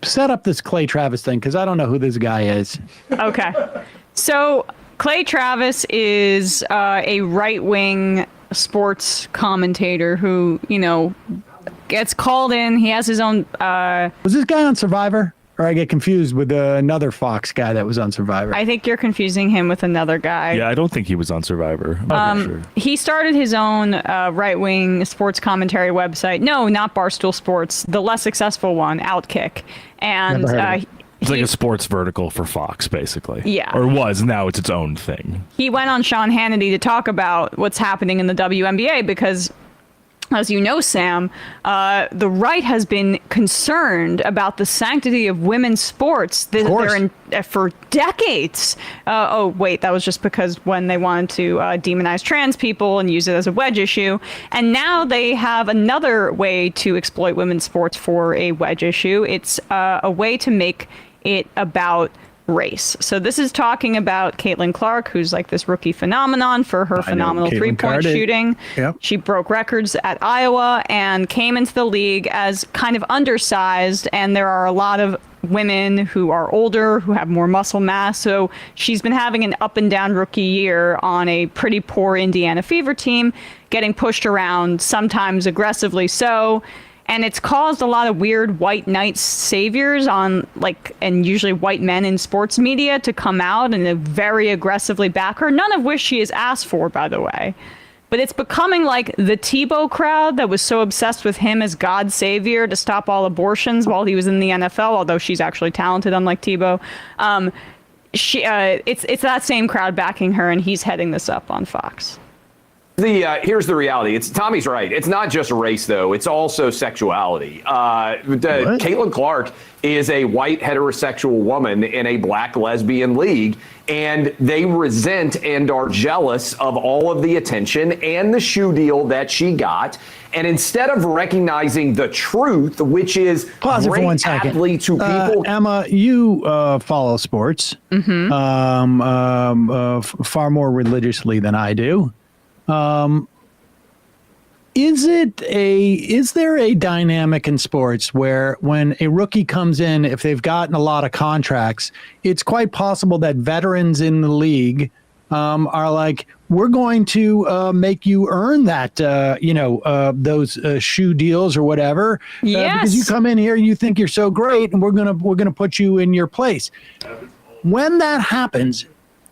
set up this Clay Travis thing, because I don't know who this guy is. Okay. So Clay Travis is a right-wing sports commentator who, gets called in. He has his own... Was this guy on Survivor? Or I get confused with another Fox guy that was on Survivor. I think you're confusing him with another guy. Yeah, I don't think he was on Survivor. I'm not sure. He started his own right-wing sports commentary website. No, not Barstool Sports. The less successful one, Outkick. And it's like a sports vertical for Fox, basically. Yeah. Or was. Now it's its own thing. He went on Sean Hannity to talk about what's happening in the WNBA because, as you know, Sam, the right has been concerned about the sanctity of women's sports for decades. Wait, that was just because when they wanted to demonize trans people and use it as a wedge issue. And now they have another way to exploit women's sports for a wedge issue. It's a way to make it about race. So this is talking about Caitlin Clark, who's like this rookie phenomenon for her phenomenal three-point shooting. Yep. She broke records at Iowa and came into the league as kind of undersized, and there are a lot of women who are older, who have more muscle mass. So she's been having an up and down rookie year on a pretty poor Indiana Fever team, getting pushed around, sometimes aggressively so. And it's caused a lot of weird white knight saviors and usually white men in sports media to come out and very aggressively back her, none of which she has asked for, by the way. But it's becoming like the Tebow crowd that was so obsessed with him as God's savior to stop all abortions while he was in the NFL, although she's actually talented, unlike Tebow. It's that same crowd backing her, and he's heading this up on Fox. Here's the reality. Tommy's right. It's not just race, though. It's also sexuality. Caitlin Clark is a white heterosexual woman in a black lesbian league, and they resent and are jealous of all of the attention and the shoe deal that she got. And instead of recognizing the truth, which is pause it for 1 second. Athlete to people. Emma, you follow sports far more religiously than I do. Is there a dynamic in sports where when a rookie comes in, if they've gotten a lot of contracts, it's quite possible that veterans in the league are like, we're going to make you earn that, those shoe deals or whatever, because you come in here, you think you're so great, and we're gonna put you in your place. When that happens,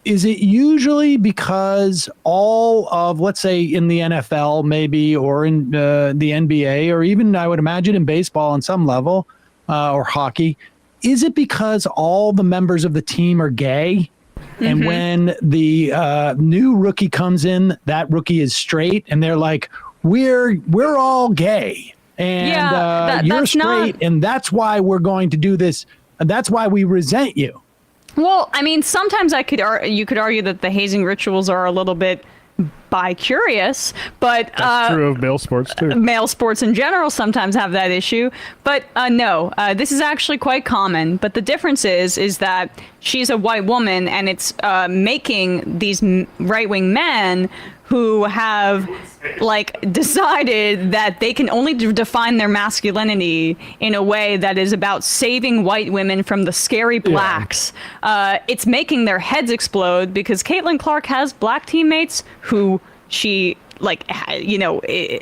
is it usually because all of, let's say, in the NFL maybe, or in the NBA, or even I would imagine in baseball on some level, or hockey, is it because all the members of the team are gay? And when the new rookie comes in, that rookie is straight, and they're like, we're all gay, and you're straight, and that's why we're going to do this. That's why we resent you. Well, I mean, sometimes you could argue that the hazing rituals are a little bit bi-curious, but that's true of male sports too. Male sports in general sometimes have that issue, but no, this is actually quite common. But the difference is that she's a white woman, and it's making these right-wing men who have decided that they can only define their masculinity in a way that is about saving white women from the scary blacks. Yeah. It's making their heads explode because Caitlin Clark has black teammates who she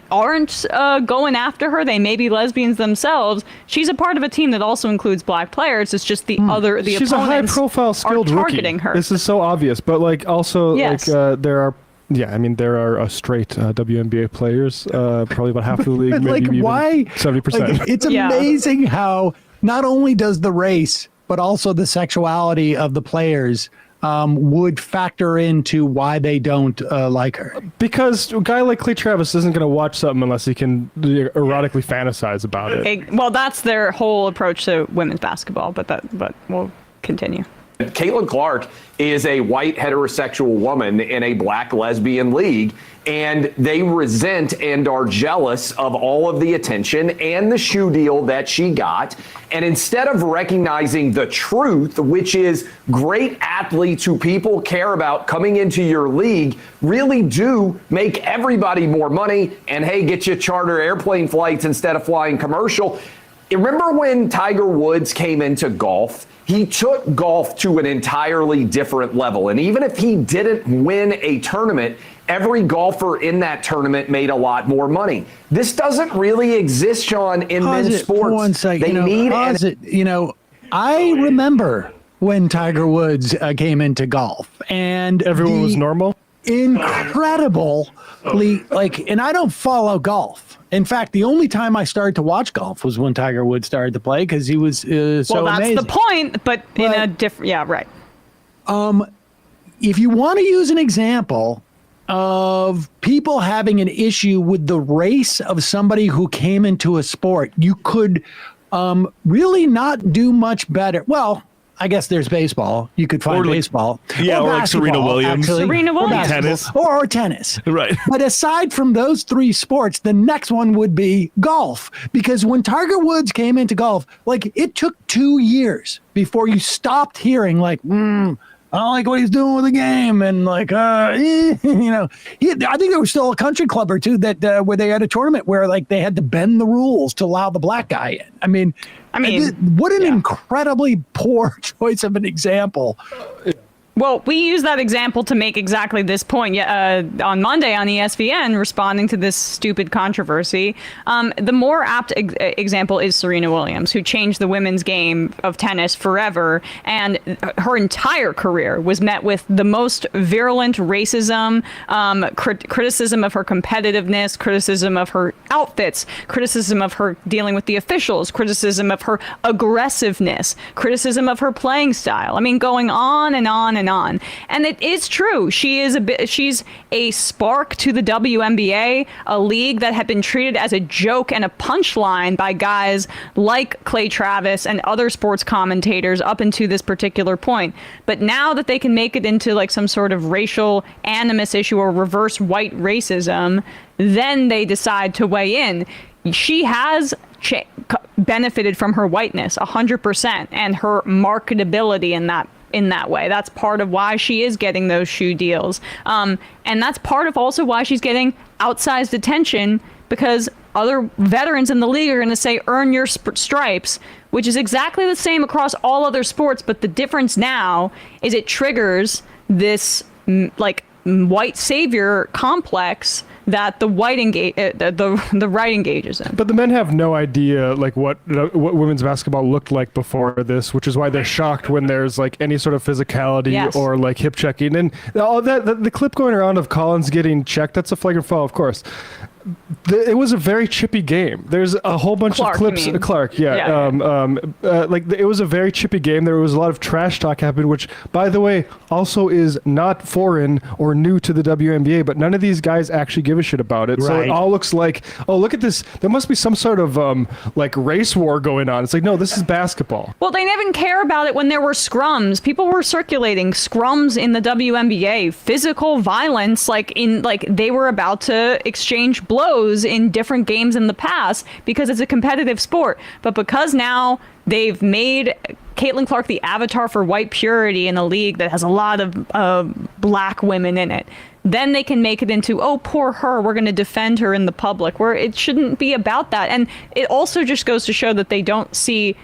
aren't going after her. They may be lesbians themselves. She's a part of a team that also includes black players. It's just the She's a high-profile, skilled are targeting rookie. her. This is so obvious, but there are. Yeah, I mean, there are straight WNBA players, probably about half of the league, maybe even why? 70%. It's amazing how not only does the race, but also the sexuality of the players would factor into why they don't like her. Because a guy like Clay Travis isn't going to watch something unless he can erotically fantasize about it. Well, that's their whole approach to women's basketball, but we'll continue. Caitlin Clark is a white heterosexual woman in a black lesbian league, and they resent and are jealous of all of the attention and the shoe deal that she got. And instead of recognizing the truth, which is great athletes who people care about coming into your league really do make everybody more money, and hey, get you charter airplane flights instead of flying commercial. remember when Tiger Woods came into golf? He took golf to an entirely different level. And even if he didn't win a tournament, every golfer in that tournament made a lot more money. This doesn't really exist, Sean, in men's sports. One second. I remember when Tiger Woods came into golf, and everyone was normal. Incredibly, and I don't follow golf. In fact, the only time I started to watch golf was when Tiger Woods started to play, because he was so amazing. Well, that's the point, but in a different, yeah, right. If you want to use an example of people having an issue with the race of somebody who came into a sport, you could really not do much better. Well, I guess there's baseball. You could find baseball. Yeah, or like Serena Williams. Serena Williams. Tennis. Or tennis. Right. But aside from those three sports, the next one would be golf. Because when Tiger Woods came into golf, it took 2 years before you stopped hearing I don't like what he's doing with the game, and I think there was still a country club or two that where they had a tournament where they had to bend the rules to allow the black guy in. I mean, what an incredibly poor choice of an example. Well, we use that example to make exactly this point. On Monday on ESPN, responding to this stupid controversy, the more apt example is Serena Williams, who changed the women's game of tennis forever, and her entire career was met with the most virulent racism, criticism of her competitiveness, criticism of her outfits, criticism of her dealing with the officials, criticism of her aggressiveness, criticism of her playing style. I mean, going on and on and on. And it is true. She's a spark to the WNBA, a league that had been treated as a joke and a punchline by guys like Clay Travis and other sports commentators up until this particular point. But now that they can make it into some sort of racial animus issue or reverse white racism, then they decide to weigh in. She has benefited from her whiteness 100% and her marketability in that way. That's part of why she is getting those shoe deals. And that's part of also why she's getting outsized attention, because other veterans in the league are going to say, earn your stripes, which is exactly the same across all other sports. But the difference now is it triggers this white savior complex that the right engages in. But the men have no idea what women's basketball looked like before this, which is why they're shocked when there's any sort of physicality or hip checking, and all that. The clip going around of Collins getting checked, that's a flagrant foul, of course. It was a very chippy game. There's a whole bunch of clips. Clark, yeah. It was a very chippy game. There was a lot of trash talk happening, which, by the way, also is not foreign or new to the WNBA. But none of these guys actually give a shit about it. Right. So it all looks like, oh, look at this. There must be some sort of race war going on. It's no, this is basketball. Well, they didn't care about it when there were scrums. People were circulating scrums in the WNBA, physical violence, they were about to exchange blows in different games in the past because it's a competitive sport. But because now they've made Caitlin Clark the avatar for white purity in a league that has a lot of black women in it, then they can make it into, oh, poor her, we're going to defend her in the public, where it shouldn't be about that. And it also just goes to show that they don't see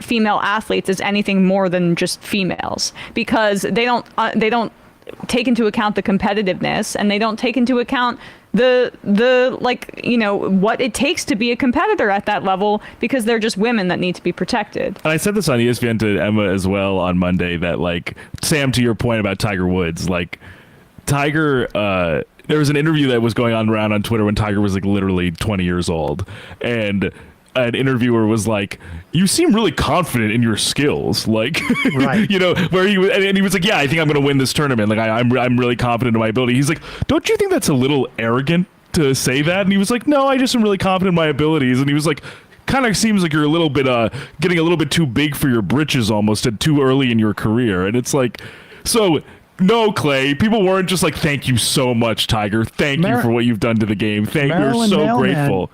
female athletes as anything more than just females, because they don't take into account the competitiveness, and they don't take into account what it takes to be a competitor at that level, because they're just women that need to be protected. And I said this on ESPN to Emma as well on Monday, that Sam, to your point about Tiger Woods, Tiger, there was an interview that was going around on Twitter when Tiger was literally 20 years old, and an interviewer was like, you seem really confident in your skills, right. Where he was, and he was like, yeah, I think I'm going to win this tournament. I'm really confident in my ability. He's like, don't you think that's a little arrogant to say that? And he was like, no, I just am really confident in my abilities. And he was like, kind of seems like you're a little bit getting a little bit too big for your britches almost, and too early in your career. And it's so no, Clay, people weren't just thank you so much, Tiger. Thank you for what you've done to the game. We're so grateful.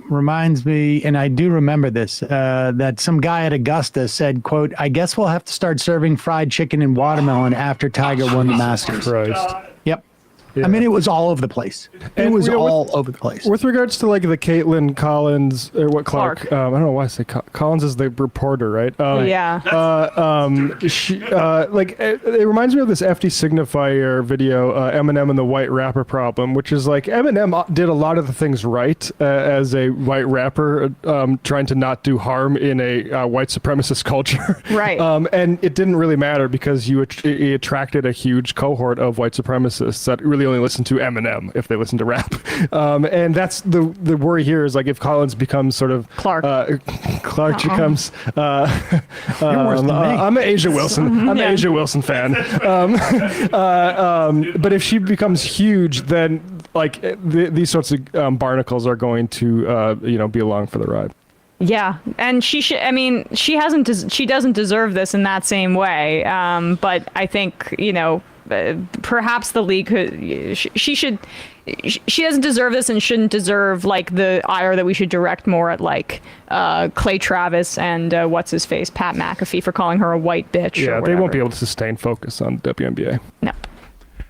Reminds me, and I do remember this, that some guy at Augusta said, quote, I guess we'll have to start serving fried chicken and watermelon after Tiger won the Masters. Christ. Yep. I mean, it was all over the place. It was all over the place. With regards to like the Caitlin Collins or what Clark. I don't know why I say Collins is the reporter, right? She like it reminds me of this FD Signifier video, Eminem and the white rapper problem, which is like Eminem did a lot of the things right as a white rapper, trying to not do harm in a white supremacist culture. Right. And it didn't really matter because he attracted a huge cohort of white supremacists that really only listen to Eminem if they listen to rap. And that's the worry here is like if Collins becomes sort of Clark becomes I'm an Asia Wilson. I'm an Asia Wilson fan. But if she becomes huge, then like these sorts of barnacles are going to be along for the ride. Yeah, and she should. I mean, she doesn't deserve this in that same way. But I think perhaps the league could. She doesn't deserve this and shouldn't deserve like the ire that we should direct more at like Clay Travis and what's his face, Pat McAfee, for calling her a white bitch. Yeah, they won't be able to sustain focus on WNBA. No.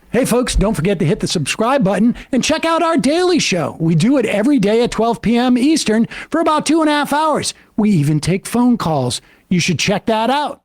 Hey, folks, don't forget to hit the subscribe button and check out our daily show. We do it every day at 12 p.m. Eastern for about 2.5 hours. We even take phone calls. You should check that out.